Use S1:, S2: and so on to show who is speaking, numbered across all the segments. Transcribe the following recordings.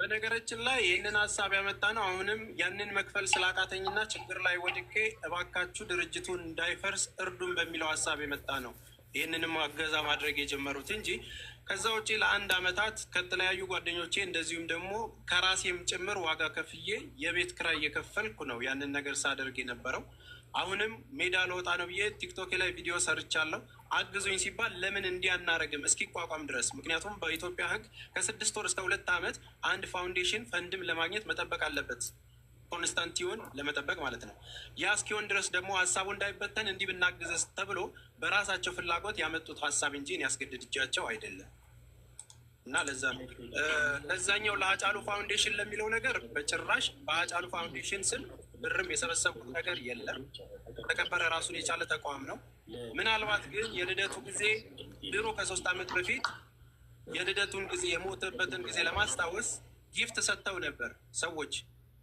S1: በነገራችን ላይ ይህንን ሀሳብ ያመጣ ነው። አሁንም ያንን መክፈል ስላቃተኝና ችግር ላይ ወድቄ እባካችሁ ድርጅቱን እንዳይፈርስ እርዱን በሚለው ሀሳብ የመጣ ነው። ይህንንም አገዛ ማድረግ የጀመሩት እንጂ ከዛ ውጭ ለአንድ አመታት ከተለያዩ ጓደኞቼ እንደዚሁም ደግሞ ከራሴም ጭምር ዋጋ ከፍዬ የቤት ክራይ እየከፈልኩ ነው ያንን ነገር ሳደርግ የነበረው። አሁንም ሜዳ ለወጣ ነው ብዬ ቲክቶክ ላይ ቪዲዮ ሰርቻለሁ። አግዙኝ ሲባል ለምን እንዲህ አናረግም እስኪቋቋም ድረስ። ምክንያቱም በኢትዮጵያ ሕግ ከ6 ወር እስከ 2 ዓመት አንድ ፋውንዴሽን ፈንድም ለማግኘት መጠበቅ አለበት፣ ኮንስታንቲውን ለመጠበቅ ማለት ነው። ያ እስኪሆን ድረስ ደግሞ ሀሳቡ እንዳይበተን እንዲህ ብናግዘስ ተብሎ በራሳቸው ፍላጎት ያመጡት ሀሳብ እንጂ ያስገድድጃቸው አይደለም። እና ለዛኛው ለሀጫሉ ፋውንዴሽን ለሚለው ነገር በጭራሽ በሀጫሉ ፋውንዴሽን ስም ብርም የሰበሰብኩት ነገር የለም። ተከበረ ራሱን የቻለ ተቋም ነው። ምናልባት ግን የልደቱ ጊዜ ድሮ ከ3 ዓመት በፊት የልደቱን ጊዜ የሞተበትን ጊዜ ለማስታወስ ጊፍት ሰጥተው ነበር ሰዎች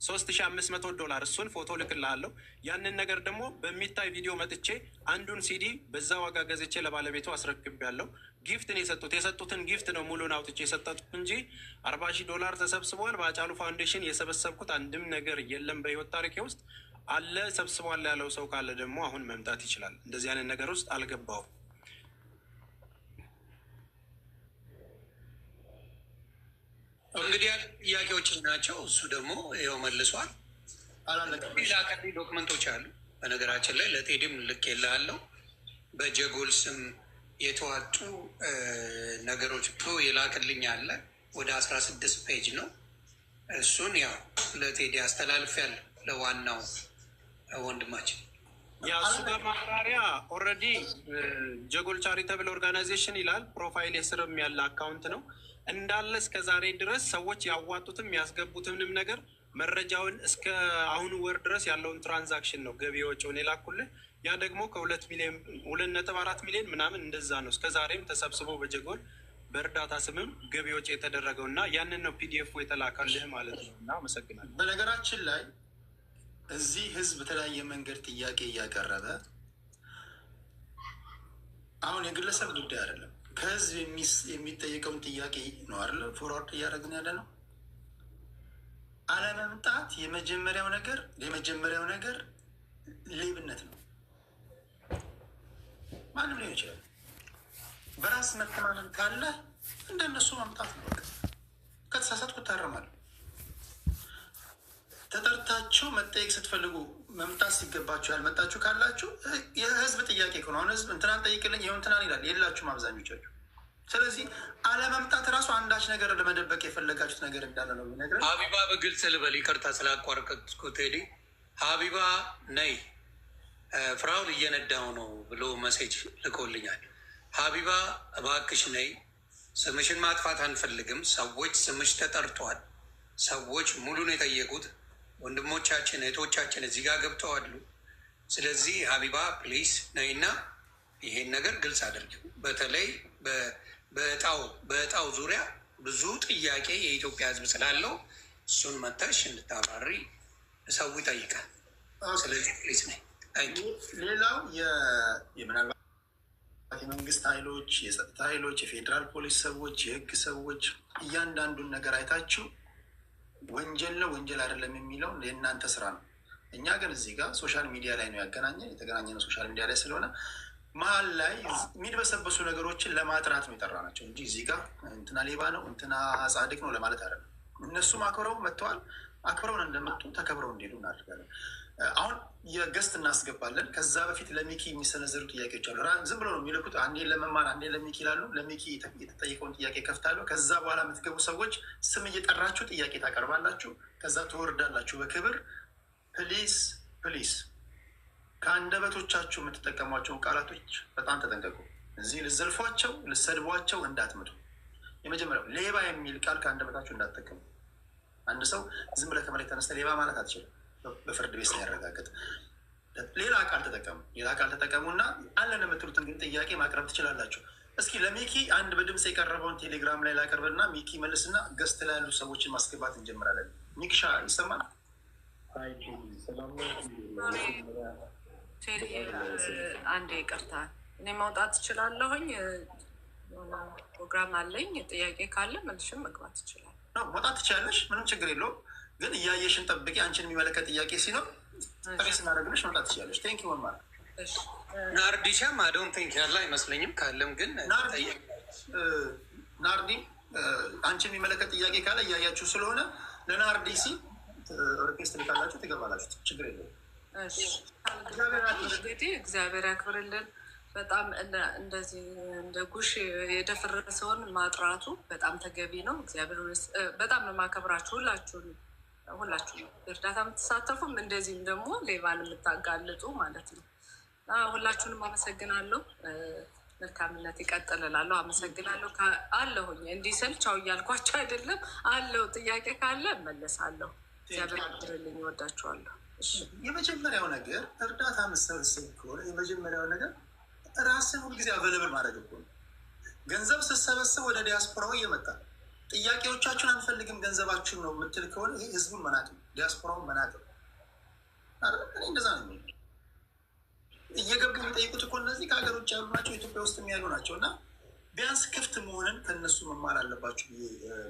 S1: $3500። እሱን ፎቶ ልክልሃለሁ። ያንን ነገር ደግሞ በሚታይ ቪዲዮ መጥቼ አንዱን ሲዲ በዛ ዋጋ ገዝቼ ለባለቤቱ አስረክቤያለሁ። ጊፍትን የሰጡትን ጊፍት ነው ሙሉን አውጥቼ የሰጠቱት እንጂ $40,000 ተሰብስቧል። በሀጫሉ ፋውንዴሽን የሰበሰብኩት አንድም ነገር የለም በህይወት ታሪኬ ውስጥ። አለ ሰብስቧል ያለው ሰው ካለ ደግሞ አሁን መምጣት ይችላል። እንደዚህ አይነት ነገር ውስጥ አልገባውም።
S2: እንግዲህ ጥያቄዎች ናቸው። እሱ ደግሞ ይኸው መልሷል። ላከልኝ ዶክመንቶች አሉ። በነገራችን ላይ ለቴዲም ልክ የላለሁ በጀጎል ስም የተዋጡ ነገሮች የላከልኝ አለ። ወደ 16 ፔጅ ነው። እሱን ያው ለቴዲ አስተላልፌያለሁ፣ ለዋናው ወንድማችን።
S1: የእሱ ጋር ማብራሪያ ኦልሬዲ ጀጎል ቻሪተብል ኦርጋናይዜሽን ይላል። ፕሮፋይል የስርም ያለ አካውንት ነው እንዳለ እስከ ዛሬ ድረስ ሰዎች ያዋጡትም ያስገቡትንም ነገር መረጃውን እስከ አሁኑ ወር ድረስ ያለውን ትራንዛክሽን ነው ገቢ ወጪውን የላኩልህ። ያ ደግሞ ከ2 ሚሊዮን 2.4 ሚሊዮን ምናምን እንደዛ ነው። እስከ ዛሬም ተሰብስቦ በጀጎል በእርዳታ ስምም ገቢ ወጪ የተደረገው እና ያንን ነው ፒዲኤፍ የተላከልህ ማለት ነው። እና አመሰግናለሁ።
S3: በነገራችን ላይ እዚህ ህዝብ በተለያየ መንገድ ጥያቄ እያቀረበ አሁን የግለሰብ ጉዳይ አይደለም፣ ከህዝብ የሚጠየቀውን ጥያቄ ነው አይደለ ፎርዋርድ እያደረግን ያለ ነው። አለመምጣት የመጀመሪያው ነገር ሌብነት ነው። ማንም ሊሆን ይችላል። በራስ መተማመን ካለ እንደነሱ መምጣት ነው። ከተሳሳትኩ እታረማለሁ። ተጠርታችሁ መጠየቅ ስትፈልጉ መምጣት ሲገባችሁ ያልመጣችሁ ካላችሁ የህዝብ ጥያቄ ከሆነ አሁን ህዝብ እንትናን ጠይቅልኝ ይሁን እንትናን ይላል። የላችሁም አብዛኞቻችሁ። ስለዚህ አለመምጣት እራሱ አንዳች ነገር ለመደበቅ የፈለጋችሁት ነገር እንዳለ ነው የሚነግረን።
S2: ሀቢባ በግልጽ ልበል፣ ይቅርታ ስላቋረጥኩት ቴዲ። ሀቢባ ነይ ፍራውል እየነዳው ነው ብሎ መሴጅ ልኮልኛል። ሀቢባ እባክሽ ነይ፣ ስምሽን ማጥፋት አንፈልግም። ሰዎች ስምሽ ተጠርቷል። ሰዎች ሙሉን የጠየቁት ወንድሞቻችን እህቶቻችን እዚህ ጋር ገብተዋሉ። ስለዚህ ሀቢባ ፕሊስ ነይና ይሄን ነገር ግልጽ አድርጊው። በተለይ በእጣው ዙሪያ ብዙ ጥያቄ የኢትዮጵያ ሕዝብ ስላለው እሱን መተሽ እንድታባሪ ሰው ይጠይቃል። ስለዚህ ፕሊስ ነይ።
S3: ሌላው ምናልባት የመንግስት ኃይሎች፣ የጸጥታ ኃይሎች፣ የፌዴራል ፖሊስ ሰዎች፣ የህግ ሰዎች እያንዳንዱን ነገር አይታችሁ ወንጀል ነው ወንጀል አይደለም የሚለው የእናንተ ስራ ነው። እኛ ግን እዚህ ጋር ሶሻል ሚዲያ ላይ ነው የተገናኘነው ሶሻል ሚዲያ ላይ ስለሆነ መሀል ላይ የሚድበሰበሱ ነገሮችን ለማጥራት ነው የጠራ ናቸው እንጂ እዚህ ጋር እንትና ሌባ ነው እንትና ጻድቅ ነው ለማለት አይደለም። እነሱም አክብረው መጥተዋል። አክብረውን እንደመጡ ተከብረው እንዲሄዱ እናደርጋለን። አሁን የገስት እናስገባለን። ከዛ በፊት ለሚኪ የሚሰነዘሩ ጥያቄዎች አሉ። ዝም ብሎ ነው የሚልኩት። አንዴ ለመማር አንዴ ለሚኪ ይላሉ። ለሚኪ የተጠየቀውን ጥያቄ ከፍታለሁ። ከዛ በኋላ የምትገቡ ሰዎች ስም እየጠራችሁ ጥያቄ ታቀርባላችሁ። ከዛ ትወርዳላችሁ በክብር። ፕሊስ ፕሊስ ከአንደበቶቻችሁ የምትጠቀሟቸውን ቃላቶች በጣም ተጠንቀቁ። እዚህ ልዘልፏቸው ልሰድቧቸው እንዳትመጡ። የመጀመሪያው ሌባ የሚል ቃል ከአንደበታችሁ እንዳትጠቀሙ። አንድ ሰው ዝም ብለህ ከመሬት ተነስተህ ሌባ ማለት አትችልም። በፍርድ ቤት ሲያረጋግጥ ሌላ ቃል ተጠቀሙና አለን የምትሉትን ግን ጥያቄ ማቅረብ ትችላላችሁ። እስኪ ለሚኪ አንድ በድምፅ የቀረበውን ቴሌግራም ላይ ላቀርብና ሚኪ መልስና ገስት ላይ ያሉ ሰዎችን ማስገባት እንጀምራለን። ሚክሻ ይሰማል?
S4: አንድ ይቅርታ፣ እኔ መውጣት እችላለሁኝ። ፕሮግራም አለኝ። ጥያቄ ካለ መልሽም መግባት ይችላል።
S3: ነው። መውጣት ትችላለሽ፣ ምንም ችግር የለውም። ግን እያየሽን ጠብቂ። አንቺን የሚመለከት ጥያቄ ሲኖር ጥሪ ስናደርግልሽ መውጣት ትችላለሽ። ቴንክ ዩ መማር
S2: ናርዲሻም አዶን ቴንክ ያለ አይመስለኝም። ካለም ግን
S3: ናርዲ አንቺን የሚመለከት ጥያቄ ካለ እያያችሁ ስለሆነ ለናርዲሲ ሪኩዌስት ልካላችሁ ትገባላችሁ። ችግር የለውም።
S4: እግዚአብሔር ያክብርልን። በጣም እንደዚህ እንደ ጉሽ የደፈረሰውን ማጥራቱ በጣም ተገቢ ነው። እግዚአብሔር በጣም ነው የማከብራችሁ ሁላችሁ እርዳታ የምትሳተፉም እንደዚህም ደግሞ ሌባን የምታጋልጡ ማለት ነው። ሁላችሁንም አመሰግናለሁ። መልካምነት ይቀጥልላለሁ። አመሰግናለሁ። አለሁኝ እንዲህ ስል ቻው እያልኳቸው አይደለም አለው። ጥያቄ ካለ እመለሳለሁ። እግዚአብሔር ያክብርልኝ። እወዳችኋለሁ።
S3: የመጀመሪያው ነገር እርዳታ መሰብሰብ ከሆነ የመጀመሪያው ነገር ራስን ሁልጊዜ አቬለብል ማድረግ እኮ ነው። ገንዘብ ስትሰበስብ ወደ ዲያስፖራው እየመጣ ጥያቄዎቻችሁን አንፈልግም ገንዘባችሁን ነው የምትል ከሆነ ይህ ህዝቡን መናቅ ነው፣ ዲያስፖራውን መናቅ ነው። እኔ እንደዛ ነው እየገቡ የሚጠይቁት እኮ እነዚህ ከሀገር ውጭ ያሉ ናቸው፣ ኢትዮጵያ ውስጥ የሚያሉ ናቸው። እና ቢያንስ ክፍት መሆንን ከእነሱ መማር አለባችሁ ብዬ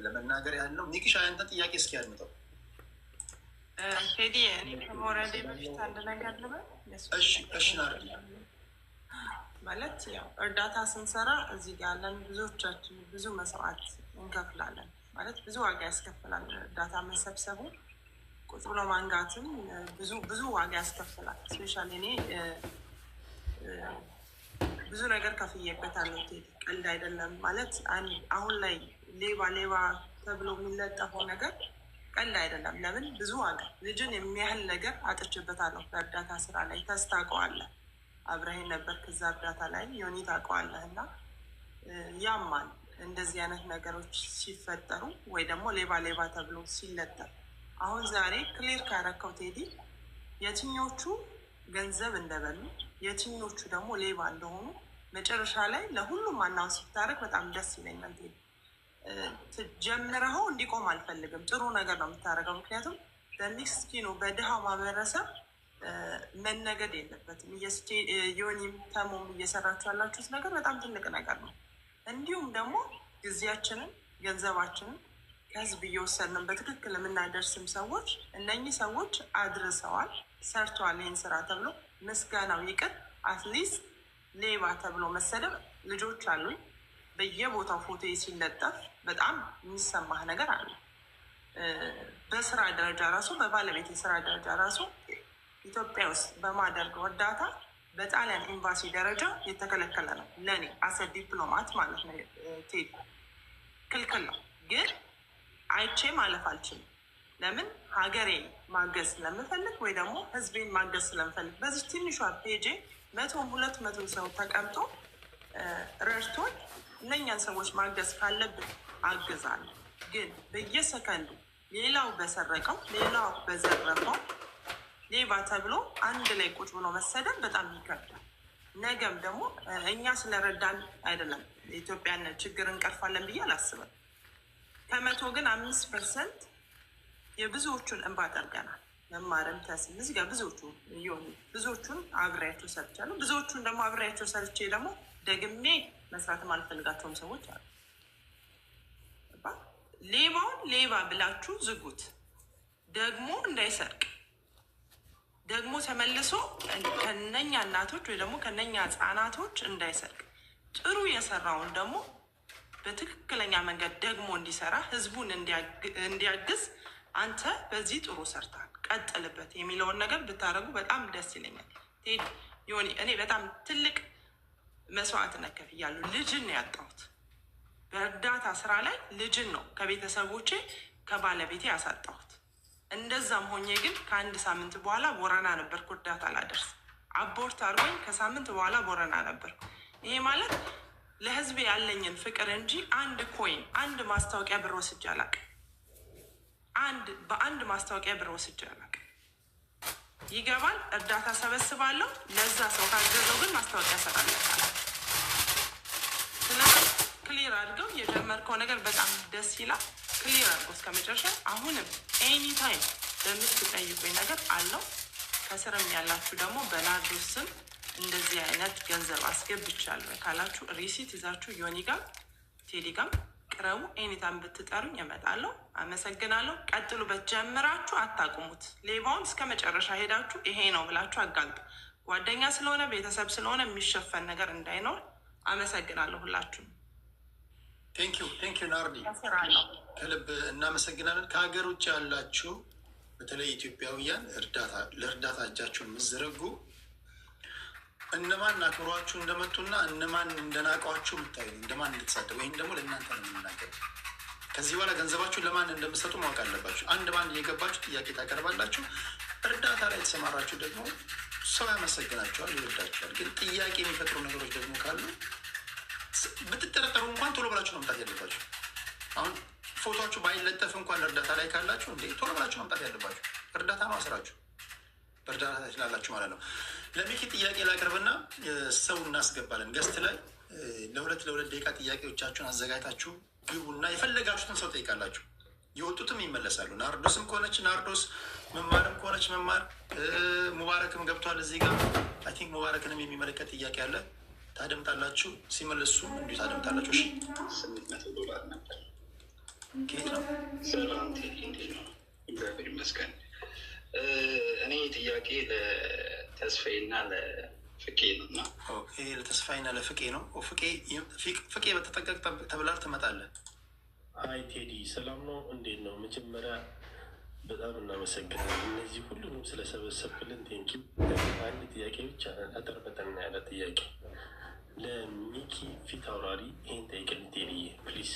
S3: ለመናገር ያህል ነው። ኒክሻ ያንተን ጥያቄ እስኪ ያድምጠው።
S5: ቴዲ እኔ ከመውረዴ በፊት አንድ ነገር ልበል።
S3: እሺ ናርዲ
S5: ማለት ያው እርዳታ ስንሰራ እዚህ ጋር ያለን ብዙዎቻችን ብዙ መስዋዕት እንከፍላለን። ማለት ብዙ ዋጋ ያስከፍላል። እርዳታ መሰብሰቡ ቁጭ ብሎ ማንጋትም ብዙ ዋጋ ያስከፍላል። ስፔሻሊ እኔ ብዙ ነገር ከፍዬበታለሁ። ቀልድ አይደለም። ማለት አሁን ላይ ሌባ ተብሎ የሚለጠፈው ነገር ቀልድ አይደለም። ለምን ብዙ ዋጋ ልጅን የሚያህል ነገር አጥችበታለሁ በእርዳታ ስራ ላይ። ታውቀዋለህ፣ አብረኸኝ ነበር ከዛ እርዳታ ላይ ዮኒ ታውቀዋለህ። እና ያማል እንደዚህ አይነት ነገሮች ሲፈጠሩ ወይ ደግሞ ሌባ ተብሎ ሲለጠፍ። አሁን ዛሬ ክሊር ካረከው ቴዲ የትኞቹ ገንዘብ እንደበሉ የትኞቹ ደግሞ ሌባ እንደሆኑ መጨረሻ ላይ ለሁሉም አናውንስ ሲታረግ በጣም ደስ ይለኛል። ቴዲ ጀምረኸው እንዲቆም አልፈልግም። ጥሩ ነገር ነው የምታደርገው። ምክንያቱም በሚስኪኑ በድሃው ማህበረሰብ መነገድ የለበትም። ዮኒም ተሞም እየሰራችሁ ያላችሁት ነገር በጣም ትልቅ ነገር ነው። እንዲሁም ደግሞ ጊዜያችንን ገንዘባችንን ከህዝብ እየወሰድንም በትክክል የምናደርስም ሰዎች እነኚህ ሰዎች አድርሰዋል፣ ሰርተዋል ይህን ስራ ተብሎ ምስጋናው ይቅር። አትሊስት ሌባ ተብሎ መሰደብ ልጆች አሉኝ። በየቦታው ፎቶ ሲለጠፍ በጣም የሚሰማህ ነገር አለ። በስራ ደረጃ ራሱ በባለቤት የስራ ደረጃ ራሱ ኢትዮጵያ ውስጥ በማደርገው እርዳታ በጣሊያን ኤምባሲ ደረጃ የተከለከለ ነው። ለእኔ አሰ ዲፕሎማት ማለት ነው ቴዲ ክልክል ነው። ግን አይቼ ማለፍ አልችልም። ለምን ሀገሬ ማገዝ ስለምፈልግ ወይ ደግሞ ህዝቤን ማገዝ ስለምፈልግ። በዚህ ትንሿ ፔጄ 100-200 ሰው ተቀምጦ ረድቶኝ እነኛን ሰዎች ማገዝ ካለብን አግዛለሁ። ግን በየሰከንዱ ሌላው በሰረቀው ሌላው በዘረፈው ሌባ ተብሎ አንድ ላይ ቁጭ ብሎ መሰደብ በጣም ይከብዳል። ነገም ደግሞ እኛ ስለረዳን አይደለም የኢትዮጵያን ችግር እንቀርፋለን ብዬ አላስብም። ከ100 ግን 5% የብዙዎቹን እንባ ጠርገናል። መማርም ተስም እዚህ ጋር ብዙዎቹን አብሬያቸው ሰርቻለሁ። ብዙዎቹን ደግሞ አብሬያቸው ሰርቼ ደግሞ ደግሜ መስራት የማልፈልጋቸውም ሰዎች አሉ። ሌባውን ሌባ ብላችሁ ዝጉት። ደግሞ እንዳይሰርቅ ደግሞ ተመልሶ ከነኛ እናቶች ወይ ደግሞ ከነኛ ህጻናቶች እንዳይሰርቅ ጥሩ የሰራውን ደግሞ በትክክለኛ መንገድ ደግሞ እንዲሰራ ህዝቡን እንዲያግዝ አንተ በዚህ ጥሩ ሰርታል ቀጥልበት የሚለውን ነገር ብታደርጉ በጣም ደስ ይለኛል። ቴዲ ዮኒ እኔ በጣም ትልቅ መስዋዕትነት ከፍያለሁ። ልጅን ነው ያጣሁት በእርዳታ ስራ ላይ ልጅን ነው ከቤተሰቦቼ ከባለቤቴ ያሳጣሁት። እንደዛም ሆኜ ግን ከ1 ሳምንት በኋላ ቦረና ነበርኩ እርዳታ ላደርስ። አቦርት አድርጎኝ ከሳምንት በኋላ ቦረና ነበርኩ። ይሄ ማለት ለህዝቤ ያለኝን ፍቅር እንጂ አንድ ኮይን አንድ ማስታወቂያ ብር ወስጄ አላውቅም። በአንድ ማስታወቂያ ብር ወስጄ አላውቅም። ይገባል። እርዳታ ሰበስባለሁ። ለዛ ሰው ካገዘው ግን ማስታወቂያ ሰራለታል። ስለዚህ ክሊር አድርገው የጀመርከው ነገር በጣም ደስ ይላል። ክሊር አድርገው እስከ መጨረሻ። አሁንም ኤኒታይም በምትጠይቁኝ ነገር አለው። ከስርም ያላችሁ ደግሞ በናርዶስ ስም እንደዚህ አይነት ገንዘብ አስገብቻለሁ ካላችሁ ሪሲት ይዛችሁ ዮኒ ጋር ቴዲ ጋር አትቅረቡ። ኤኒታይም ብትጠሩኝ እመጣለሁ። አመሰግናለሁ። ቀጥሉበት። ጀምራችሁ አታቁሙት። ሌባውን እስከ መጨረሻ ሄዳችሁ ይሄ ነው ብላችሁ አጋልጡ። ጓደኛ ስለሆነ ቤተሰብ ስለሆነ የሚሸፈን ነገር እንዳይኖር። አመሰግናለሁ ሁላችሁም።
S3: ቴንኪዩ ናርዲ፣ ከልብ እናመሰግናለን። ከሀገር ውጭ ያላችሁ በተለይ ኢትዮጵያውያን ለእርዳታ እጃችሁን የምትዘረጉ እነማን አክብሯችሁ እንደመጡና እነማን እንደናቋችሁ የምታዩ እንደማን እንደተሳደቡ፣ ይህን ደግሞ ለእናንተ ነው የምናገር። ከዚህ በኋላ ገንዘባችሁን ለማን እንደምሰጡ ማወቅ አለባችሁ። አንድ ባንድ እየገባችሁ ጥያቄ ታቀርባላችሁ። እርዳታ ላይ የተሰማራችሁ ደግሞ ሰው ያመሰግናችኋል፣ ይወዳችኋል። ግን ጥያቄ የሚፈጥሩ ነገሮች ደግሞ ካሉ ብትጠረጠሩ እንኳን ቶሎ ብላችሁ መምጣት ያለባችሁ። አሁን ፎቶችሁ ባይለጠፍ እንኳን እርዳታ ላይ ካላችሁ እንዴ ቶሎ ብላችሁ መምጣት ያለባችሁ። እርዳታ ነው አስራችሁ በእርዳታ ትችላላችሁ ማለት ነው። ለሚኪ ጥያቄ ላቅርብና ሰው እናስገባለን። ገስት ላይ ለሁለት ደቂቃ ጥያቄዎቻችሁን አዘጋጅታችሁ ግቡና የፈለጋችሁትን ሰው ጠይቃላችሁ። የወጡትም ይመለሳሉ። ናርዶስም ከሆነች ናርዶስ፣ መማርም ከሆነች መማር፣ ሙባረክም ገብቷል እዚህ ጋር። አይ ቲንክ ሙባረክንም የሚመለከት ጥያቄ አለ። ታደምጣላችሁ። ሲመለሱ እንዲሁ ታደምጣላችሁ። እሺ
S6: $800 ነበር።
S3: ከየት ነው?
S6: ሰላም እንዴት ነው? እግዚአብሔር ይመስገን። እኔ ጥያቄ ለተስፋዬና ለፍቄ ነው እና
S3: ይሄ ለተስፋዬና ለፍቄ ነው። ፍቄ በተጠቀቅ ተብላል ትመጣለህ።
S7: አይ ቴዲ ሰላም ነው? እንዴት ነው? መጀመሪያ በጣም እናመሰግናለን እነዚህ ሁሉንም ስለሰበሰብልን ቴንኪ። አንድ ጥያቄ ብቻ አጠር መጠን ያለ ጥያቄ ለሚኪ ፊት አውራሪ ይህን ጠይቅልኝ ቴዲዬ ፕሊዝ።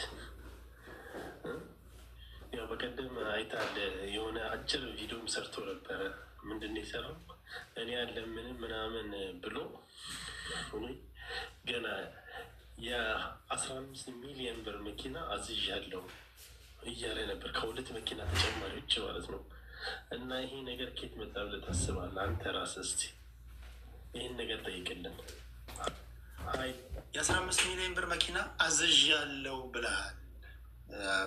S7: ያው በቀደም አይታለ የሆነ አጭር ቪዲዮም ሰርቶ ነበረ። ምንድን ነው የሰራው? እኔ ያለምንም ምናምን ብሎ ገና የ15 ሚሊዮን ብር መኪና አዝዣለሁ እያለ ነበር፣ ከሁለት መኪና ተጨማሪዎች ማለት ነው። እና ይሄ ነገር ኬት መጣ ብለህ ታስባለህ አንተ ራስህ? እስኪ ይህን ነገር ጠይቅልን።
S3: የ15 ሚሊዮን ብር መኪና አዝዣለሁ ብለሃል።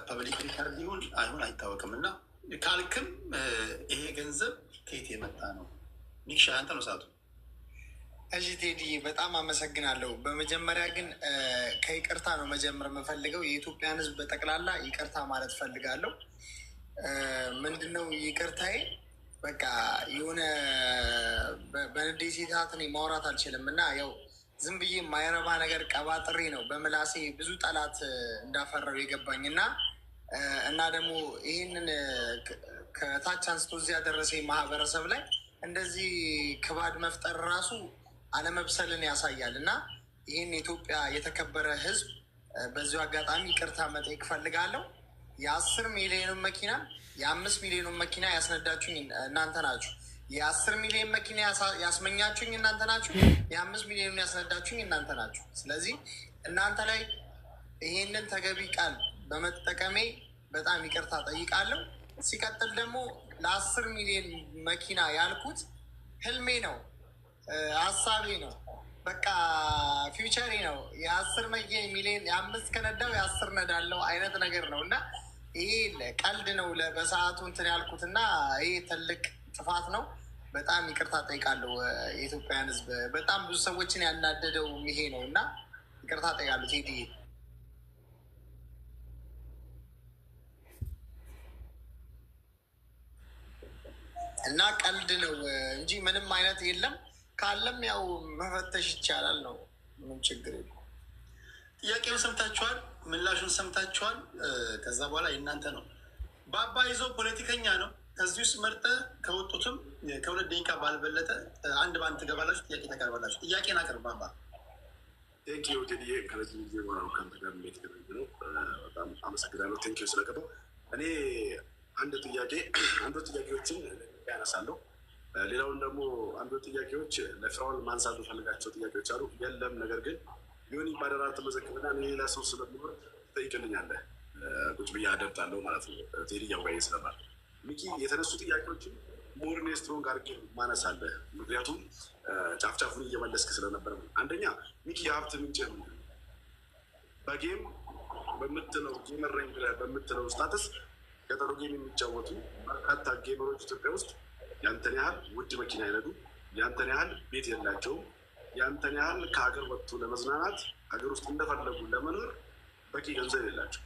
S3: ፐብሊክ ሪከርድ ይሁን አይሁን አይታወቅም። እና ካልክም ይሄ ገንዘብ ከየት የመጣ ነው? ሚክሻ አንተ ነው ሰዓቱ።
S8: እሺ ቴዲ በጣም አመሰግናለሁ። በመጀመሪያ ግን ከይቅርታ ነው መጀመር የምፈልገው። የኢትዮጵያን ሕዝብ በጠቅላላ ይቅርታ ማለት ፈልጋለሁ። ምንድነው ይቅርታዬ? በቃ የሆነ በንዴት ሰዓት እኔ ማውራት አልችልም እና ያው ዝም ብዬ የማይረባ ነገር ቀባጥሬ ነው በምላሴ ብዙ ጠላት እንዳፈራው የገባኝ እና ደግሞ ይህንን ከታች አንስቶ እዚህ ያደረሰኝ ማህበረሰብ ላይ እንደዚህ ክባድ መፍጠር ራሱ አለመብሰልን ያሳያል። እና ይህን የኢትዮጵያ የተከበረ ህዝብ በዚሁ አጋጣሚ ይቅርታ መጠየቅ ፈልጋለሁ። የ10 ሚሊዮኑን መኪና የ5 ሚሊዮኑን መኪና ያስነዳችሁኝ እናንተ ናችሁ። የ10 ሚሊዮን መኪና ያስመኛችሁኝ እናንተ ናችሁ። የ5 ሚሊዮኑን ያስነዳችሁኝ እናንተ ናችሁ። ስለዚህ እናንተ ላይ ይህንን ተገቢ ቃል በመጠቀሜ በጣም ይቅርታ ጠይቃለሁ። ሲቀጥል ደግሞ ለ10 ሚሊዮን መኪና ያልኩት ህልሜ ነው፣ ሀሳቤ ነው፣ በቃ ፊውቸሬ ነው። የ10 ሚሊዮን የ5 ከነዳው የ10 ነዳለው አይነት ነገር ነው እና ይሄ ቀልድ ነው በሰዓቱ እንትን ያልኩት እና ይሄ ትልቅ ጥፋት ነው። በጣም ይቅርታ ጠይቃለሁ። የኢትዮጵያን ህዝብ በጣም ብዙ ሰዎችን ያናደደው ይሄ ነው እና ይቅርታ ጠይቃለሁ ቴዲ። እና ቀልድ ነው እንጂ ምንም አይነት የለም። ካለም ያው መፈተሽ ይቻላል ነው፣ ምን ችግር የለም።
S3: ጥያቄውን ሰምታችኋል፣ ምላሹን ሰምታችኋል። ከዛ በኋላ የእናንተ ነው። ባባ ይዞ ፖለቲከኛ ነው። ከዚህ ውስጥ መርጠ ከወጡትም ከ2 ደቂቃ ባልበለጠ አንድ ባንድ ትገባላችሁ፣ ጥያቄ ታቀርባላችሁ። ጥያቄን አቅርብ ባባ።
S9: ቴንኪዩ ቴዲዬ፣ ከረጅም ጊዜ በኋላ ከአንተ ጋር የሚያደርግ ነው። በጣም አመሰግናለሁ። ቴንኪዩ ስለቀረው። እኔ አንድ ጥያቄዎችን ያነሳለሁ። ሌላውን ደግሞ አንዱ ጥያቄዎች ለፍራኦል ማንሳት ፈልጋቸው ጥያቄዎች አሉ። የለም ነገር ግን ዮኒ ባደራ ተመዘግብና ሌላ ሰው ስለምኖር ትጠይቅልኛለህ። ቁጭ ብዬ አደምጣለሁ ማለት ነው። ቴዲ እያወያየ ስለማል ሚኪ የተነሱ ጥያቄዎችን ሞርኔ ስትሮንግ አድርጌ ማነሳለህ። ምክንያቱም ጫፍጫፉን እየመለስክ ስለነበር። አንደኛ ሚኪ የሀብት ምንጭ በጌም በምትለው ጌመረኝ ብለህ በምትለው ስታተስ ገጠሩ ጌም የሚጫወቱ በርካታ ጌመሮች ኢትዮጵያ ውስጥ ያንተን ያህል ውድ መኪና አይነዱ፣ ያንተን ያህል ቤት የላቸውም፣ ያንተን ያህል ከሀገር ወጥቶ ለመዝናናት ሀገር ውስጥ እንደፈለጉ ለመኖር በቂ ገንዘብ የላቸው።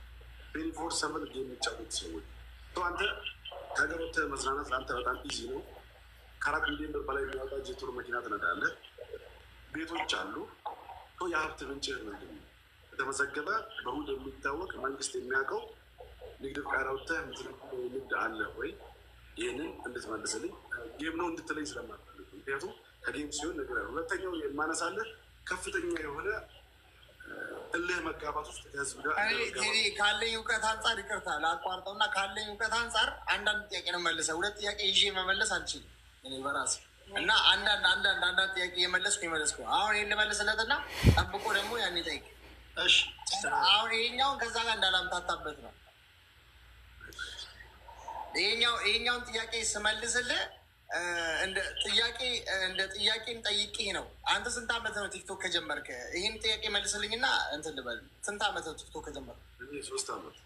S9: 24/7 ጌም የሚጫወቱ ሰዎች አንተ ከሀገር ወጥተህ መዝናናት ለአንተ በጣም ኢዚ ነው። ከ4 ሚሊዮን ብር በላይ የሚያወጣ ጄቱር መኪና ትነዳለህ። ቤቶች አሉ። የሀብት ምንጭህ ምንድን ነው? የተመዘገበ በሁሉ የሚታወቅ መንግስት የሚያውቀው ንግድ ፍቃድ አውጥተህ ንግድ አለ ወይ? ይህንን እንድትመልስልኝ። ጌም ነው እንድትለኝ ስለማትፈልግ፣ ምክንያቱም ከጌም ሲሆን ነገር ያለ። ሁለተኛው የማነሳለህ ከፍተኛ የሆነ እልህ መጋባት ውስጥ ከህዝብ ጋር
S8: ካለኝ እውቀት አንጻር ይቅርታ ላቋርጠው እና ካለኝ እውቀት አንጻር አንዳንድ ጥያቄ ነው መልሰህ፣ ሁለት ጥያቄ ይዤ መመለስ አልችልም እኔ በራሴ እና አንዳንድ ጥያቄ የመለስኩ አሁን ይህን ልመልስለት እና ጠብቆ ደግሞ ያን ጠይቅ። አሁን ይሄኛውን ከዛ ጋር እንዳላምታታበት ነው። ይሄኛውን ጥያቄ ስመልስልህ እንደ ጥያቄን ጠይቄ ነው። አንተ ስንት ዓመት ነው ቲክቶክ ከጀመርክ? ይህን ጥያቄ መልስልኝና እንትን ልበል። ስንት ዓመት ነው ቲክቶክ ከጀመርክ?
S9: 3 ዓመት።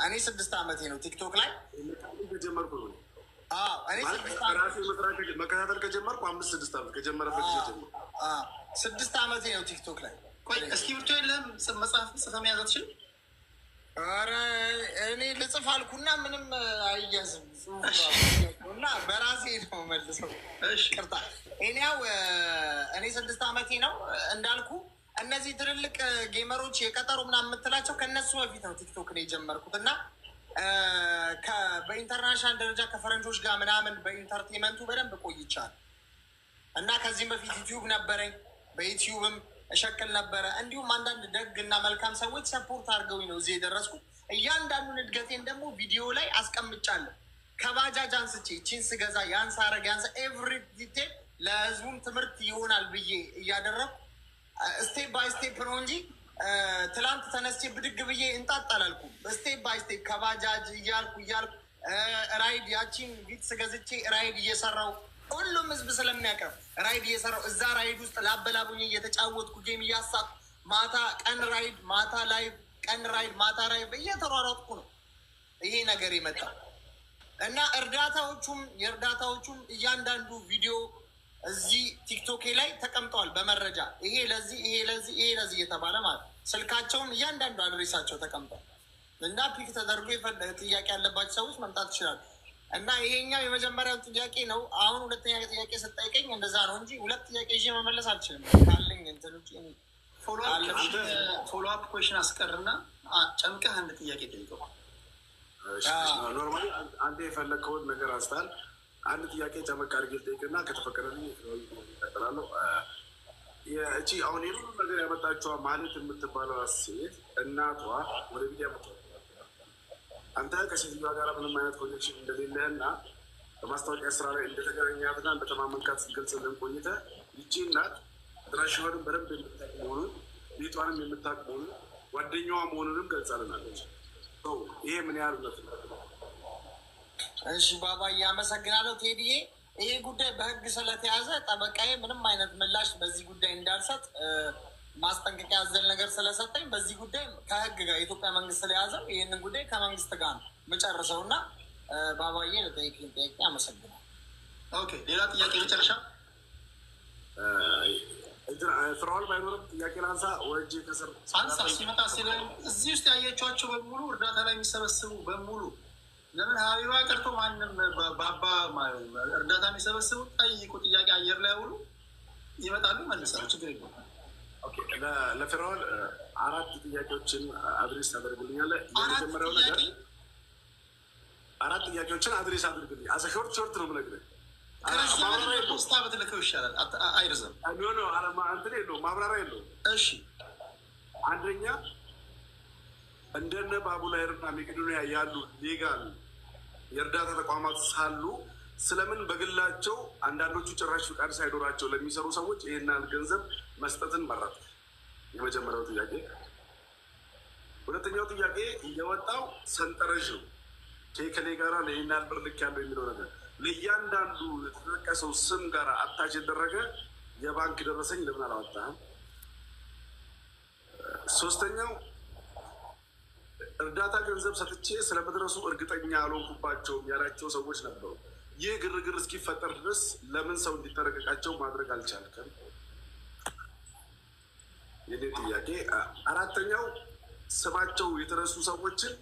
S8: እኔ 6 ዓመቴ ነው ቲክቶክ ላይ
S9: ከጀመርኩ ነው።
S8: እኔ
S9: መከታተል ከጀመርኩ 5-6 ዓመት ከጀመረበት ጊዜ ጀምሮ
S8: 6 ዓመቴ ነው ቲክቶክ ላይ።
S3: እስክሪብቶ የለም መጽሐፍ ጽፈህ መያዝ አትችልም?
S8: ኧረ እኔ ልጽፍ አልኩና ምንም አያዝም እና በራሴ ነው መልሰው። ቅርታ እኔ 6 ዓመቴ ነው እንዳልኩ። እነዚህ ትልልቅ ጌመሮች የቀጠሮ ምናምን የምትላቸው ከእነሱ በፊት ነው ቲክቶክ ነው የጀመርኩት እና በኢንተርናሽናል ደረጃ ከፈረንጆች ጋር ምናምን በኢንተርቴንመንቱ በደንብ ቆይቻል እና ከዚህም በፊት ዩቲዩብ ነበረኝ። በዩቲዩብም እሸቅል ነበረ። እንዲሁም አንዳንድ ደግ እና መልካም ሰዎች ሰፖርት አድርገውኝ ነው እዚህ የደረስኩት። እያንዳንዱን እድገቴን ደግሞ ቪዲዮ ላይ አስቀምጫለሁ። ከባጃጅ አንስቼ ቺን ስገዛ ያን ሳረግ ያንስ ኤቭሪ ዲቴል ለህዝቡም ትምህርት ይሆናል ብዬ እያደረኩ ስቴፕ ባይ ስቴፕ ነው እንጂ ትላንት ተነስቼ ብድግ ብዬ እንጣጣላልኩ። ስቴፕ ባይ ስቴፕ ከባጃጅ እያልኩ ራይድ ያቺን ቪትስ ገዝቼ ራይድ እየሰራው ሁሉም ህዝብ ስለሚያቀርብ ራይድ እየሰራው እዛ ራይድ ውስጥ ላበላቡኝ እየተጫወትኩ ጌም እያሳኩ ማታ ቀን ራይድ ማታ ላይቭ ቀን ራይድ ማታ ራይድ እየተሯሯጥኩ ነው ይሄ ነገር የመጣ እና የእርዳታዎቹም እያንዳንዱ ቪዲዮ እዚህ ቲክቶኬ ላይ ተቀምጠዋል በመረጃ ይሄ ለዚህ እየተባለ ማለት ስልካቸውም እያንዳንዱ አድሬሳቸው ተቀምጠዋል እና ፒክ ተደርጎ ጥያቄ ያለባቸው ሰዎች መምጣት ይችላሉ። እና ይሄኛው የመጀመሪያው ጥያቄ ነው። አሁን ሁለተኛ ጥያቄ ስጠይቀኝ እንደዛ ነው እንጂ 2 ጥያቄ ይዤ መመለስ አልችልም። ካለኝ እንትኖች
S3: ፎሎ አፕ ኮሽን አስቀርና ጨምቀህ አንድ ጥያቄ ጠይቀው።
S9: ኖርማሊ አንተ የፈለግከውን ነገር አንስታል። አንድ ጥያቄ ጨመቅ አድርጌ ልጠይቅና ከተፈቀደልኝ ይቀጥላለሁ። እቺ አሁን የሁሉ ነገር ያመጣችዋ ማለት የምትባለው ሴት እናቷ ወደ ሚዲያ መጣ። አንተ ከሴትዮዋ ጋር ምንም አይነት ኮኔክሽን እንደሌለህና በማስታወቂያ ስራ ላይ እንደተገናኛትና እንደተማመንካት ስትገልጽልን ቆይተህ ይቺ እናት አድራሻዋንም በደንብ የምታውቅ መሆኑን ቤቷንም የምታውቅ መሆኑን ጓደኛዋ መሆኑንም ገልጻልናለች። ይሄ ምን ያህል እውነት ነው?
S8: እሺ ባባዬ አመሰግናለሁ። ቴዲዬ ይሄ ጉዳይ በህግ ስለተያዘ ጠበቃዬ ምንም አይነት ምላሽ በዚህ ጉዳይ እንዳልሰጥ ማስጠንቀቂያ ያዘል ነገር ስለሰጠኝ በዚህ ጉዳይ ከህግ ጋር የኢትዮጵያ መንግስት ስለያዘው ይህንን ጉዳይ ከመንግስት ጋር ነው የምጨርሰው እና ባባዬ ለጠየቅኝ ጥያቄ አመሰግናለሁ።
S3: ኦኬ ሌላ ጥያቄ መጨረሻ
S9: ፍራኦል ባይኖርም ጥያቄ ላንሳ። ወጅ ከስር
S3: አንሳ ሲመጣ እዚህ ውስጥ ያየቿቸው በሙሉ እርዳታ ላይ የሚሰበስቡ በሙሉ ለምን ሀቢባ ቀርቶ ማንም ባባ እርዳታ የሚሰበስቡ ጠይቁ፣ ጥያቄ አየር ላይ ውሉ ይመጣሉ፣ መልሳሉ፣ ችግር የለም።
S9: ለፍራኦል 4 ጥያቄዎችን አድሬስ ታደርግልኛለህ? የመጀመሪያው ነገር 4 ጥያቄዎችን አድሬስ አድርግልኝ። ሾርት ነው የምነግርህ።
S3: ፖስታ በትልከው ይሻላል፣ አይርዘም።
S9: እንትን የለውም ማብራሪያ የለውም።
S3: እሺ
S9: አንደኛ እንደነ ባቡላይርና መቄዶንያ ያሉ ሌጋል የእርዳታ ተቋማት ሳሉ ስለምን በግላቸው አንዳንዶቹ ጭራሽ ፍቃድ ሳይኖራቸው ለሚሰሩ ሰዎች ይህን ያህል ገንዘብ መስጠትን መረጡ? የመጀመሪያው ጥያቄ። ሁለተኛው ጥያቄ የወጣው ሰንጠረዥ ነው። ከሌ ጋራ ለይህን ያህል ብር ልክ ያለው የሚለው ነገር ለእያንዳንዱ የተጠቀሰው ስም ጋር አታች የደረገ የባንክ ደረሰኝ ለምን አላወጣህም? ሶስተኛው እርዳታ ገንዘብ ሰጥቼ ስለመድረሱ እርግጠኛ ያልሆንኩባቸውም ያላቸው ሰዎች ነበሩ። ይህ ግርግር እስኪፈጠር ድረስ ለምን ሰው እንዲጠረቀቃቸው ማድረግ አልቻልክም? የኔ ጥያቄ። አራተኛው ስማቸው የተረሱ ሰዎችን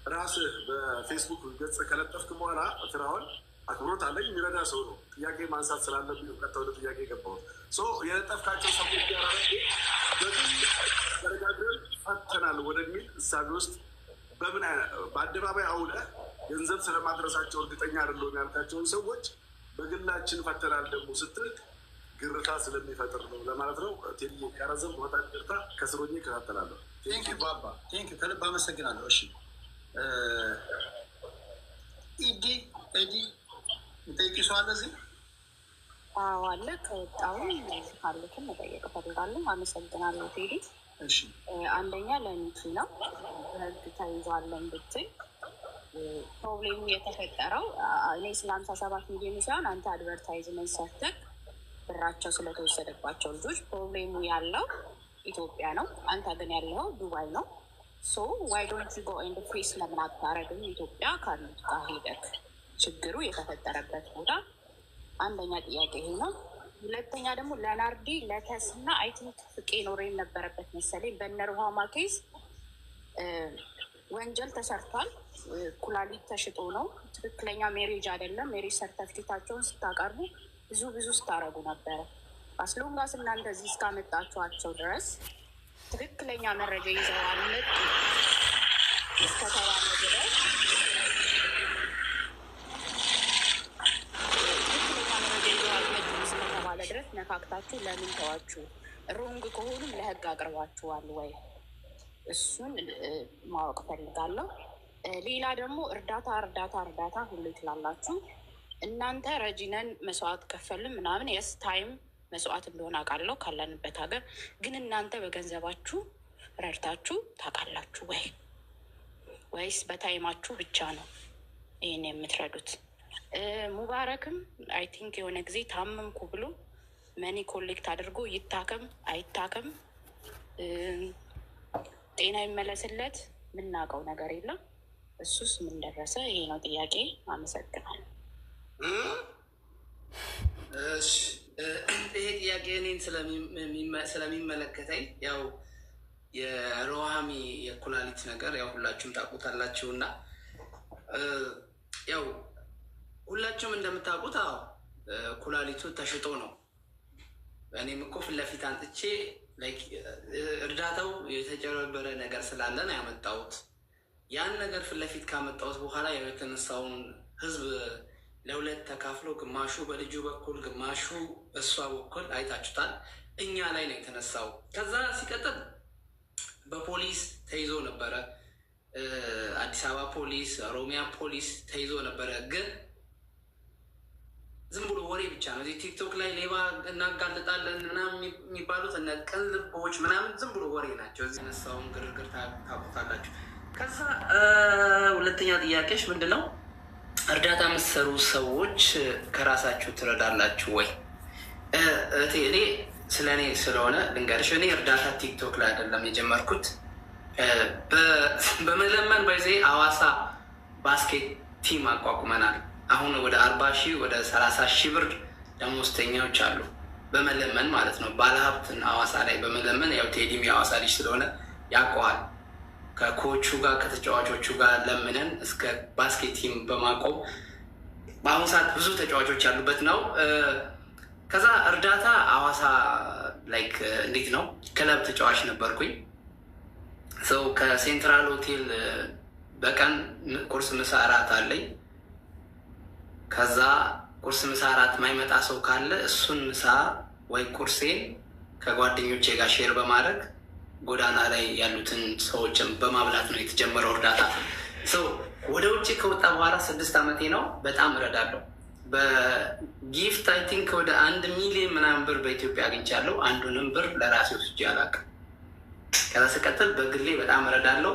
S9: ራስህ በፌስቡክ ገጽ ከለጠፍክ በኋላ ፍራኦል አክብሮት አለኝ የሚረዳ ሰው ነው። ጥያቄ ማንሳት ስላለብኝ ቀጥታ ወደ ጥያቄ የገባሁት የለጠፍካቸው ሰዎች ጋር በግል ተነጋግረን ፈተናል ወደሚል እሳቤ ውስጥ በምን በአደባባይ አውለህ ገንዘብ ስለማድረሳቸው እርግጠኛ አይደለሁም ያልካቸውን ሰዎች በግላችን ፈተናል ደግሞ ስትል ግርታ ስለሚፈጥር ነው ለማለት ነው። ቴዲ ያረዘም በጣም ግርታ ከስሮኝ እከታተላለሁ።
S3: ቴንኪ ባባ ቴንኪ ከልብ አመሰግናለሁ። እሺ ኤዲ ጠይቂ ሰው አለ እዚህ?
S10: አዎ አለ። ከወጣሁ ካሉትን መጠየቅ እፈልጋለሁ። አመሰግናለሁ ቴዲ።
S3: እሺ
S10: አንደኛ ለሚኪ ነው በህግ ተይዟለን ብትል ፕሮብሌሙ የተፈጠረው እኔ ስለ 57 ሚሊዮን ሳይሆን አንተ አድቨርታይዝመንት ሰርተህ ብራቸው ስለተወሰደባቸው ልጆች ፕሮብሌሙ ያለው ኢትዮጵያ ነው። አንተ ግን ያለው ዱባይ ነው። ሶ ዋይ ዶንት ዩ ጎ ኤንድ ፌስ ለምን አታረግም? ኢትዮጵያ ካሉት ጋር ሄደክ ችግሩ የተፈጠረበት ቦታ አንደኛ ጥያቄ ይሄ ነው። ሁለተኛ ደግሞ ለናርዲ ለተስና አይ ቲንክ ፍቄ ኖሮ የነበረበት መሰለኝ በነርሃማ ኬዝ ወንጀል ተሰርቷል። ኩላሊት ተሽጦ ነው። ትክክለኛ ሜሬጅ አይደለም። ሜሬጅ ሰርተፍኬታቸውን ስታቀርቡ ብዙ ስታረጉ ነበረ። አስሎንጋስ እናንተ እዚህ እስካመጣችኋቸው ድረስ ትክክለኛ መረጃ ይዘዋል መጡ እስከተባለ ድረስ ትክክለኛ መረጃ ይዘዋል መጡ እስከተባለ ድረስ ነካክታችሁ ለምን ተዋችሁ? ሮንግ ከሆኑም ለህግ አቅርባችኋል ወይ? እሱን ማወቅ ፈልጋለሁ። ሌላ ደግሞ እርዳታ ሁሉ ትላላችሁ እናንተ ረጂነን መስዋዕት ከፈልም ምናምን የስ ታይም መስዋዕት እንደሆነ አውቃለሁ ካለንበት ሀገር። ግን እናንተ በገንዘባችሁ ረድታችሁ ታውቃላችሁ ወይ? ወይስ በታይማችሁ ብቻ ነው ይህን የምትረዱት? ሙባረክም አይ ቲንክ የሆነ ጊዜ ታመምኩ ብሎ መኒ ኮሌክት አድርጎ ይታከም አይታከም ጤና ይመለስለት የምናውቀው ነገር የለም። እሱስ ምን ደረሰ? ይሄ ነው ጥያቄ። አመሰግናለሁ።
S11: ይሄ ጥያቄ እኔን ስለሚመለከተኝ ያው የሮሃሚ የኩላሊት ነገር ያው ሁላችሁም ታውቁታላችሁ እና ያው ሁላችሁም እንደምታውቁት ኩላሊቱ ተሽጦ ነው። እኔም እኮ ፊት ለፊት አንጥቼ እርዳታው የተጨበረበረ ነገር ስላለ ነው ያመጣሁት። ያን ነገር ፊት ለፊት ካመጣሁት በኋላ ያው የተነሳውን ህዝብ ለሁለት ተካፍሎ ግማሹ በልጁ በኩል ግማሹ በእሷ በኩል አይታችሁታል። እኛ ላይ ነው የተነሳው። ከዛ ሲቀጥል በፖሊስ ተይዞ ነበረ። አዲስ አበባ ፖሊስ፣ ኦሮሚያ ፖሊስ ተይዞ ነበረ። ግን ዝም ብሎ ወሬ ብቻ ነው። እዚህ ቲክቶክ ላይ ሌባ እናጋልጣለን ምናምን የሚባሉት እነ ቅን ልቦች ምናምን ዝም ብሎ ወሬ ናቸው። እዚህ የተነሳውን ግርግር ታውቁታላችሁ። ከዛ ሁለተኛ ጥያቄሽ ምንድን ነው? እርዳታ የምትሰሩ ሰዎች ከራሳችሁ ትረዳላችሁ ወይ? እኔ ስለ እኔ ስለሆነ ልንገርሽ። እኔ እርዳታ ቲክቶክ ላይ አይደለም የጀመርኩት። በመለመን በዜ ሐዋሳ ባስኬት ቲም አቋቁመናል። አሁን ወደ 40 ሺህ ወደ 30 ሺህ ብር ደሞዝተኛዎች አሉ። በመለመን ማለት ነው። ባለሀብትን ሐዋሳ ላይ በመለመን ያው ቴዲም የሐዋሳ ልጅ ስለሆነ ያውቀዋል። ከኮቹ ጋር ከተጫዋቾቹ ጋር ለምነን እስከ ባስኬት ቲም በማቆም በአሁኑ ሰዓት ብዙ ተጫዋቾች ያሉበት ነው። ከዛ እርዳታ ሐዋሳ ላይክ እንዴት ነው ክለብ ተጫዋች ነበርኩኝ። ሰው ከሴንትራል ሆቴል በቀን ቁርስ ምሳ እራት አለኝ። ከዛ ቁርስ ምሳ እራት ማይመጣ ሰው ካለ እሱን ምሳ ወይ ቁርሴን ከጓደኞቼ ጋር ሼር በማድረግ ጎዳና ላይ ያሉትን ሰዎችን በማብላት ነው የተጀመረው እርዳታ። ሰው ወደ ውጭ ከወጣ በኋላ 6 ዓመቴ ነው። በጣም እረዳለሁ። በጊፍት አይ ቲንክ ወደ 1 ሚሊዮን ምናምን ብር በኢትዮጵያ አግኝቻለሁ። አንዱንም ብር ለራሴ ወስጄ አላውቅም። ከዛ ስቀጥል በግሌ በጣም እረዳለሁ።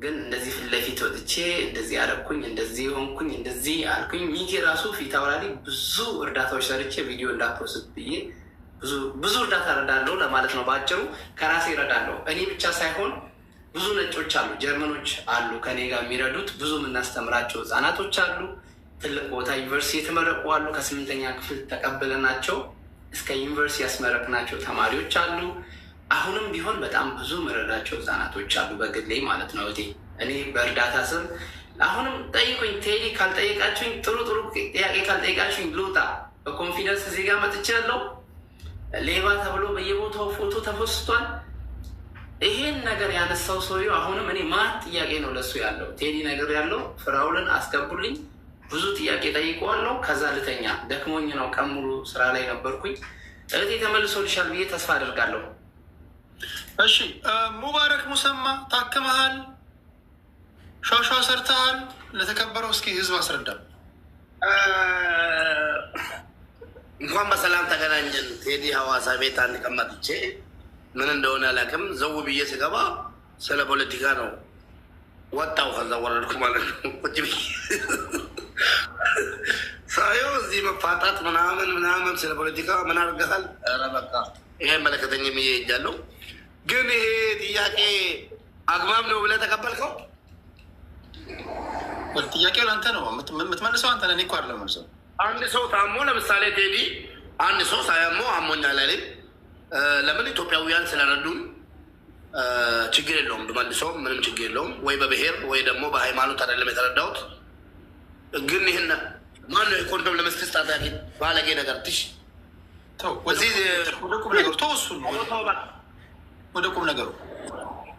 S11: ግን እንደዚህ ፊት ለፊት ወጥቼ እንደዚህ አደረኩኝ፣ እንደዚህ ሆንኩኝ፣ እንደዚህ አልኩኝ ሚኪ ራሱ ፊት አውራሪ ብዙ እርዳታዎች ሰርቼ ቪዲዮ እንዳትወስድ ብዬ ብዙ እርዳታ እረዳለሁ ለማለት ነው። በአጭሩ ከራሴ እረዳለሁ። እኔ ብቻ ሳይሆን ብዙ ነጮች አሉ፣ ጀርመኖች አሉ ከኔ ጋር የሚረዱት። ብዙ የምናስተምራቸው ህጻናቶች አሉ። ትልቅ ቦታ ዩኒቨርሲቲ የተመረቁ አሉ። ከ8ኛ ክፍል ተቀብለናቸው እስከ ዩኒቨርሲቲ ያስመረቅናቸው ተማሪዎች አሉ። አሁንም ቢሆን በጣም ብዙ መረዳቸው ህጻናቶች አሉ፣ በግሌ ማለት ነው። እኔ በእርዳታ ስም አሁንም ጠይቁኝ። ቴዲ ካልጠየቃችሁኝ ጥሩ ጥያቄ ካልጠየቃችሁኝ ልውጣ። በኮንፊደንስ እዚህ ጋር መጥቻለሁ። ሌባ ተብሎ በየቦታው ፎቶ ተፖስቷል። ይሄን ነገር ያነሳው ሰውዬው አሁንም እኔ ማት ጥያቄ ነው ለሱ ያለው። ቴዲ ነገር ያለው ፍራውልን አስገቡልኝ፣ ብዙ ጥያቄ ጠይቀዋለሁ። ከዛ ልተኛ ደክሞኝ ነው፣ ቀን ሙሉ ስራ ላይ ነበርኩኝ። እህቴ ተመልሶልሻል ብዬ ተስፋ አደርጋለሁ።
S3: እሺ ሙባረክ ሙሰማ ታክመሃል፣ ሿሿ ሰርተሃል። ለተከበረው እስኪ ህዝብ አስረዳም።
S12: እንኳን በሰላም ተገናኘን። ቴዲ ሐዋሳ ቤት አንድ ቀን መጥቼ ምን እንደሆነ አላውቅም፣ ዘው ብዬ ስገባ ስለ ፖለቲካ ነው ወጣው። ከዛ ወረድኩ ማለት ነው። ቁጭ ብዬ ሳየው እዚህ መፋጣት ምናምን ስለ ፖለቲካ ምን አድርገሃል? ኧረ በቃ ይሄ መለከተኝ ብዬ ሄጃለሁ። ግን ይሄ ጥያቄ አግባብ ነው ብለህ ተቀበልከው?
S3: ጥያቄው ለአንተ ነው የምትመልሰው፣ አንተ ነህ። እኔ እኮ አይደለም መልሰው።
S12: አንድ ሰው ታሞ ለምሳሌ ቴዲ አንድ ሰው ሳያሞ አሞኛል አለኝ። ለምን ኢትዮጵያውያን ስለረዱን ችግር የለውም ብመልሰውም ምንም ችግር የለውም። ወይ በብሔር ወይ ደግሞ በሃይማኖት አይደለም የተረዳሁት። ግን ይህን ማነው የኮንዶም ለመስጠት ጣጣቂ ባለጌ ነገር ትሽ
S3: ወደ ቁም ነገሩ ተወሱን። ወደ ቁም ነገሩ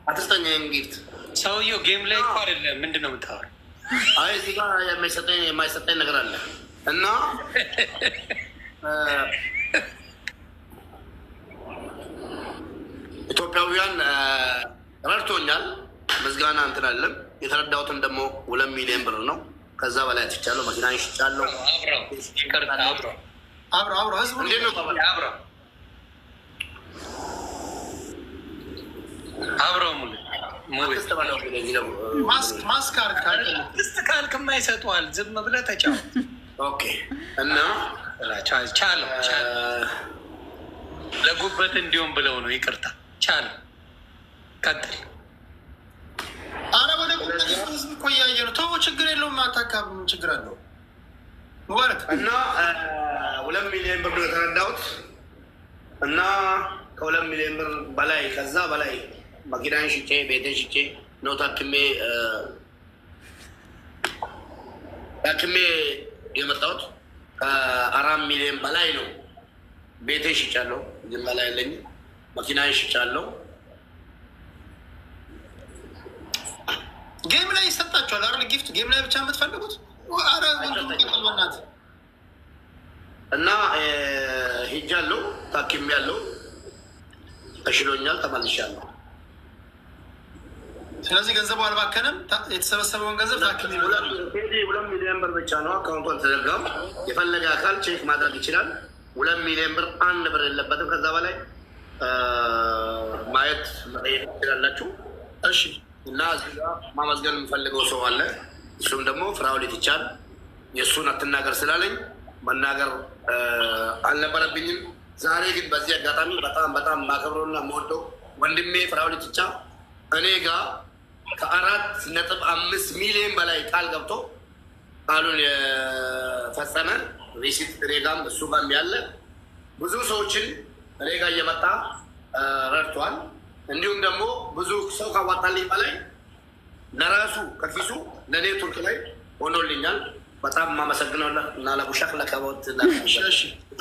S12: አትስጠኝ። ጊፍት
S2: ሰውየው ጌም ላይ እኮ አይደለም። ምንድን ነው የምታወራው?
S12: አይ እዚህ ጋር የማይሰጠኝ ነገር አለ እና ኢትዮጵያውያን ረድቶኛል። ምስጋና እንትን አለም። የተረዳሁትን ደግሞ 2 ሚሊዮን ብር ነው። ከዛ በላይ ትቻለሁ። መኪና ይሽጫለሁ።
S3: አብረው ህዝቡ እንዴት ነው?
S2: አብረው
S3: ማስክ
S2: ካልክ የማይሰጡሃል። ዝም ብለህ ተጫወት።
S12: ኦኬ እና
S2: ቻለው ለጉበት እንዲሁም ብለው ነው። ይቅርታ ቻለው። ቀጥል።
S3: አረ ወደ ህዝብ እኮ እያየ ነው። ተው ችግር የለውም። አታካብ ምን ችግር አለው? ሙባረክ
S12: እና 2 ሚሊዮን ብር ነው የተረዳሁት እና ከ2 ሚሊዮን ብር በላይ ከዛ በላይ መኪናን ሽጬ ቤቴን ሽጬ ነው ታክሜ የመጣሁት። ከ4 ሚሊዮን በላይ ነው። ቤቴን ሽጫለሁ፣ ግን በላይ ያለኝ መኪናን ሽጫለሁ።
S3: ጌም ላይ ይሰጣችኋል አይደል? ጊፍት ጌም ላይ ብቻ የምትፈልጉት? አረ ወንዱናት
S12: እና ሄጃለሁ፣ ታክሜያለሁ፣ ተሽሎኛል፣ ተመልሻለሁ።
S3: ስለዚህ ገንዘቡ አልባከንም። የተሰበሰበውን ገንዘብ ታክሜ
S12: 2 ሚሊዮን ብር ብቻ ነው አካውንቱ አልተዘጋም። የፈለገ አካል ቼክ ማድረግ ይችላል። 2 ሚሊዮን ብር 1 ብር የለበትም። ከዛ በላይ ማየት መጠየቅ ትችላላችሁ።
S3: እሺ።
S12: እና እዚህ ጋር ማመስገን የምፈልገው ሰው አለ። እሱም ደግሞ ፍራውሊት ይቻል የእሱን አትናገር ስላለኝ መናገር አልነበረብኝም። ዛሬ ግን በዚህ አጋጣሚ በጣም ማከብረውና የምወደው ወንድሜ ፍራውሊት ይቻ እኔ ጋር ከ4.5 ሚሊዮን በላይ ቃል ገብቶ ቃሉን የፈጸመ ሪሲት ሬጋም እሱ ጋም ያለ ብዙ ሰዎችን ሬጋ እየመጣ ረድቷል። እንዲሁም ደግሞ ብዙ ሰው ካዋጣልኝ በላይ ለራሱ ከፊሱ ለእኔ ቱርክ ላይ ሆኖልኛል። በጣም ማመሰግነው እና ለቡሻክ ለከቦት።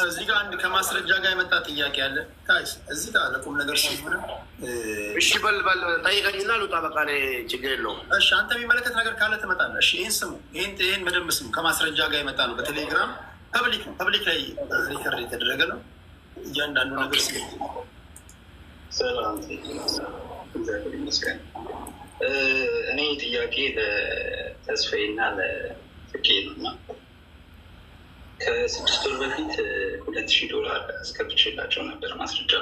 S3: እዚህ ጋር አንድ ከማስረጃ ጋር የመጣ ጥያቄ አለ። እዚህ ጋር ለቁም ነገር ሲሆነ
S12: እሺ በል ጠይቀኝና ልውጣ። በቃ ችግር የለውም።
S3: እሺ አንተ የሚመለከት ነገር ካለ ትመጣለህ። እሺ ይህን ስሙ፣ ይህን በደንብ ስሙ። ከማስረጃ ጋር የመጣ ነው። በቴሌግራም ፐብሊክ ነው። ፐብሊክ ላይ ሪከርድ የተደረገ ነው። እያንዳንዱ ነገር ስ
S6: ሰላም እግዚአብሔር ይመስገን። እኔ ጥያቄ ለተስፋዬና ለፍቄ ነው እና ከ6 ወር በፊት $2000 አስገብቼላቸው ነበር ማስረጃ